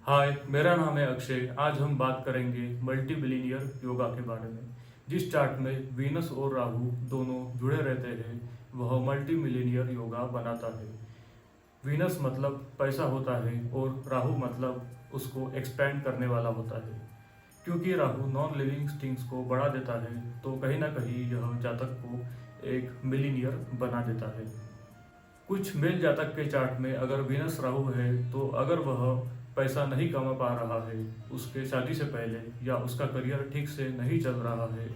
हाय, मेरा नाम है अक्षय। आज हम बात करेंगे मल्टी बिलियनियर योगा के बारे में। जिस चार्ट में वीनस और राहु दोनों जुड़े रहते हैं, वह मल्टी मिलियनियर योगा बनाता है। वीनस मतलब पैसा होता है और राहु मतलब उसको एक्सपेंड करने वाला होता है। क्योंकि राहु नॉन लिविंग थिंग्स को बढ़ा देता है, तो कहीं ना कहीं यह जातक को एक मिलियनियर बना देता है। कुछ मेल जातक के चार्ट में अगर वीनस राहु है, तो अगर वह पैसा नहीं कमा पा रहा है, उसके शादी से पहले, या उसका करियर ठीक से नहीं चल रहा है,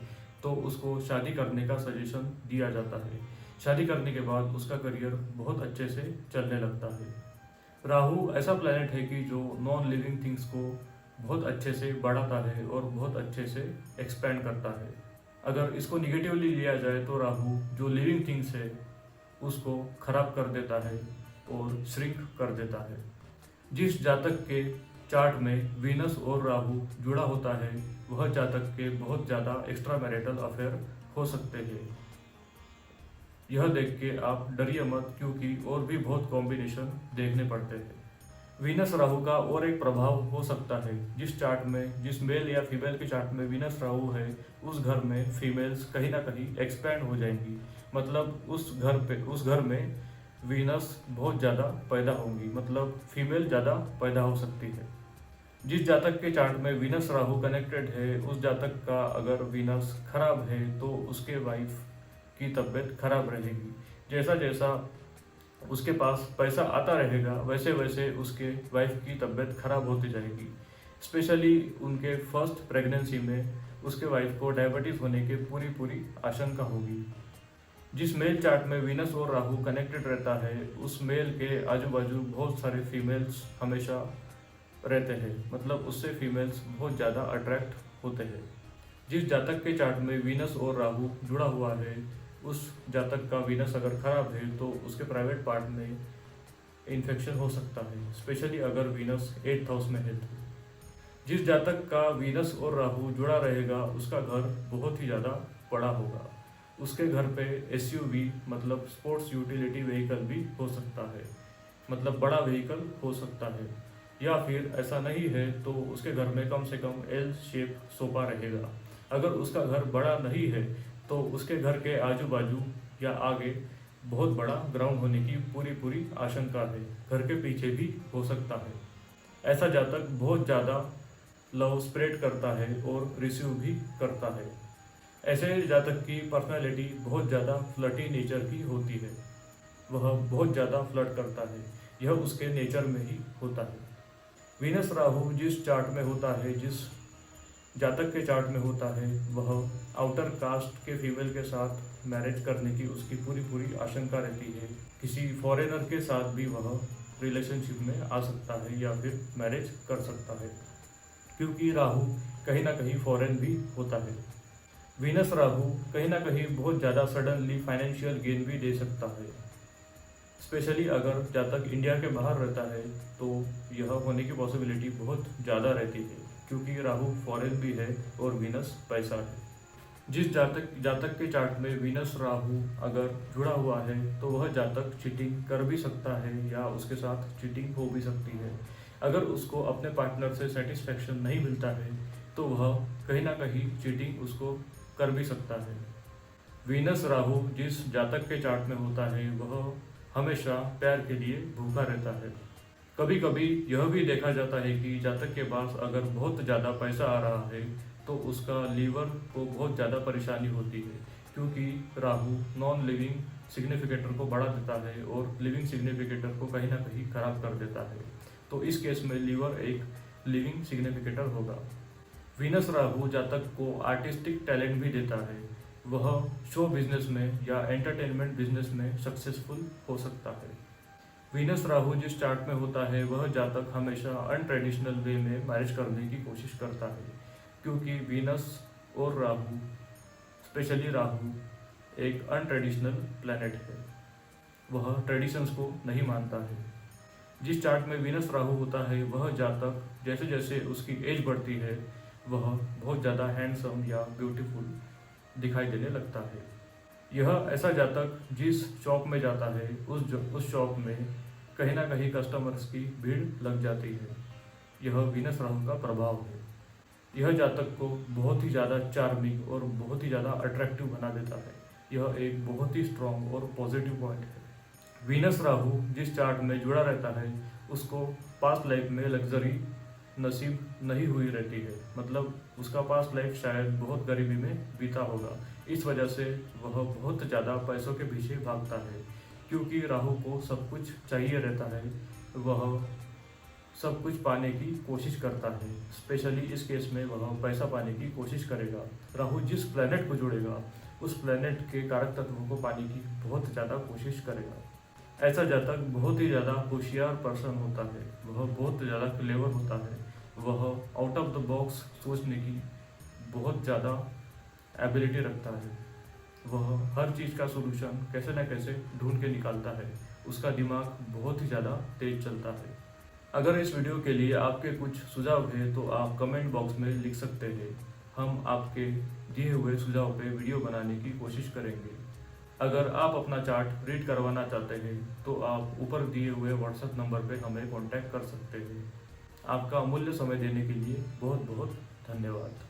तो उसको शादी करने का सजेशन दिया जाता है। शादी करने के बाद उसका करियर बहुत अच्छे से चलने लगता है। राहु ऐसा प्लैनेट है कि जो नॉन लिविंग थिंग्स को बहुत अच्छे से बढ़ाता है और बहुत अच्छे से एक्सपेंड करता है। अगर इसको निगेटिवली लिया जाए तो राहु जो लिविंग थिंग्स है उसको खराब कर देता है और श्रिंक कर देता है। जिस जातक के चार्ट में वीनस और राहु जुड़ा होता है, वह जातक के बहुत ज़्यादा एक्स्ट्रा मैरिटल अफेयर हो सकते हैं। यह देख के आप डरिए मत, क्योंकि और भी बहुत कॉम्बिनेशन देखने पड़ते हैं। वीनस राहु का और एक प्रभाव हो सकता है। जिस चार्ट में, जिस मेल या फीमेल के चार्ट में वीनस राहु है, उस घर में फीमेल्स कहीं ना कहीं एक्सपैंड हो जाएंगी। मतलब उस घर में वीनस बहुत ज़्यादा पैदा होंगी, मतलब फीमेल ज़्यादा पैदा हो सकती है। जिस जातक के चार्ट में वीनस राहु कनेक्टेड है, उस जातक का अगर वीनस खराब है तो उसके वाइफ की तबीयत खराब रहेगी। जैसा जैसा उसके पास पैसा आता रहेगा, वैसे वैसे उसके वाइफ की तबीयत खराब होती जाएगी। स्पेशली उनके फर्स्ट प्रेगनेंसी में उसके वाइफ को डायबिटीज़ होने की पूरी पूरी आशंका होगी। जिस मेल चार्ट में वीनस और राहु कनेक्टेड रहता है, उस मेल के आजू बाजू बहुत सारे फीमेल्स हमेशा रहते हैं, मतलब उससे फीमेल्स बहुत ज़्यादा अट्रैक्ट होते हैं। जिस जातक के चार्ट में वीनस और राहु जुड़ा हुआ है, उस जातक का वीनस अगर खराब है तो उसके प्राइवेट पार्ट में इन्फेक्शन हो सकता है, स्पेशली अगर वीनस 8th हाउस में है तो। जिस जातक का वीनस और राहु जुड़ा रहेगा, उसका घर बहुत ही ज़्यादा बड़ा होगा। उसके घर पे एसयूवी मतलब स्पोर्ट्स यूटिलिटी व्हीकल भी हो सकता है, मतलब बड़ा व्हीकल हो सकता है। या फिर ऐसा नहीं है तो उसके घर में कम से कम एल शेप सोफा रहेगा। अगर उसका घर बड़ा नहीं है तो उसके घर के आजू बाजू या आगे बहुत बड़ा ग्राउंड होने की पूरी पूरी आशंका है। घर के पीछे भी हो सकता है। ऐसा जातक बहुत ज़्यादा लव स्प्रेड करता है और रिसीव भी करता है। ऐसे जातक की पर्सनालिटी बहुत ज़्यादा फ्लर्टी नेचर की होती है। वह बहुत ज़्यादा फ्लर्ट करता है, यह उसके नेचर में ही होता है। वीनस राहु जिस चार्ट में होता है, जिस जातक के चार्ट में होता है, वह आउटर कास्ट के फीमेल के साथ मैरिज करने की उसकी पूरी पूरी आशंका रहती है। किसी फॉरेनर के साथ भी वह रिलेशनशिप में आ सकता है या फिर मैरिज कर सकता है, क्योंकि राहु कहीं ना कहीं फॉरेन भी होता है। वीनस राहु कहीं ना कहीं बहुत ज़्यादा सडनली फाइनेंशियल गेन भी दे सकता है। स्पेशली अगर जातक इंडिया के बाहर रहता है तो यह होने की पॉसिबिलिटी बहुत ज़्यादा रहती है, क्योंकि राहु फॉरेन भी है और वीनस पैसा है। जिस जातक के चार्ट में वीनस राहु अगर जुड़ा हुआ है, तो वह जातक चीटिंग कर भी सकता है या उसके साथ चीटिंग हो भी सकती है। अगर उसको अपने पार्टनर से सेटिस्फेक्शन नहीं मिलता है तो वह कहीं ना कहीं चीटिंग उसको कर भी सकता है। वीनस राहु जिस जातक के चार्ट में होता है, वह हमेशा प्यार के लिए भूखा रहता है। कभी कभी यह भी देखा जाता है कि जातक के पास अगर बहुत ज़्यादा पैसा आ रहा है तो उसका लीवर को बहुत ज़्यादा परेशानी होती है, क्योंकि राहु नॉन लिविंग सिग्निफिकेटर को बढ़ा देता है और लिविंग सिग्निफिकेटर को कहीं ना कहीं खराब कर देता है। तो इस केस में लीवर एक लिविंग सिग्निफिकेटर होगा। वीनस राहु जातक को आर्टिस्टिक टैलेंट भी देता है। वह शो बिजनेस में या एंटरटेनमेंट बिजनेस में सक्सेसफुल हो सकता है। वीनस राहु जिस चार्ट में होता है, वह जातक हमेशा अनट्रेडिशनल वे में मैरिज करने की कोशिश करता है, क्योंकि वीनस और राहु, स्पेशली राहु, एक अनट्रेडिशनल प्लैनेट है। वह ट्रेडिशंस को नहीं मानता है। जिस चार्ट में वीनस राहु होता है, वह जातक जैसे जैसे उसकी एज बढ़ती है, वह बहुत ज़्यादा हैंडसम या ब्यूटीफुल दिखाई देने लगता है। यह ऐसा जातक जिस शॉप में जाता है, उस शॉप में कहीं ना कहीं कस्टमर्स की भीड़ लग जाती है। यह वीनस राहु का प्रभाव है। यह जातक को बहुत ही ज़्यादा चार्मिंग और बहुत ही ज़्यादा अट्रैक्टिव बना देता है। यह एक बहुत ही स्ट्रॉन्ग और पॉजिटिव पॉइंट है। वीनस राहु जिस चार्ट में जुड़ा रहता है उसको पास्ट लाइफ में लग्जरी नसीब नहीं हुई रहती है, मतलब उसका पास्ट लाइफ शायद बहुत गरीबी में बीता होगा। इस वजह से वह बहुत ज़्यादा पैसों के पीछे भागता है, क्योंकि राहु को सब कुछ चाहिए रहता है। वह सब कुछ पाने की कोशिश करता है। स्पेशली इस केस में वह पैसा पाने की कोशिश करेगा। राहु जिस प्लेनेट को जुड़ेगा उस प्लेनेट के कारक तत्वों को पाने की बहुत ज़्यादा कोशिश करेगा। ऐसा जातक बहुत ही ज़्यादा होशियार पर्सन होता है। वह बहुत ज़्यादा क्लेवर होता है। वह आउट ऑफ द बॉक्स सोचने की बहुत ज़्यादा एबिलिटी रखता है। वह हर चीज़ का सोल्यूशन कैसे न कैसे ढूंढ के निकालता है। उसका दिमाग बहुत ही ज़्यादा तेज चलता है। अगर इस वीडियो के लिए आपके कुछ सुझाव है तो आप कमेंट बॉक्स में लिख सकते हैं। हम आपके दिए हुए सुझाव पे वीडियो बनाने की कोशिश करेंगे। अगर आप अपना चार्ट रीड करवाना चाहते हैं तो आप ऊपर दिए हुए व्हाट्सएप नंबर पे हमें कांटेक्ट कर सकते हैं। आपका अमूल्य समय देने के लिए बहुत बहुत धन्यवाद।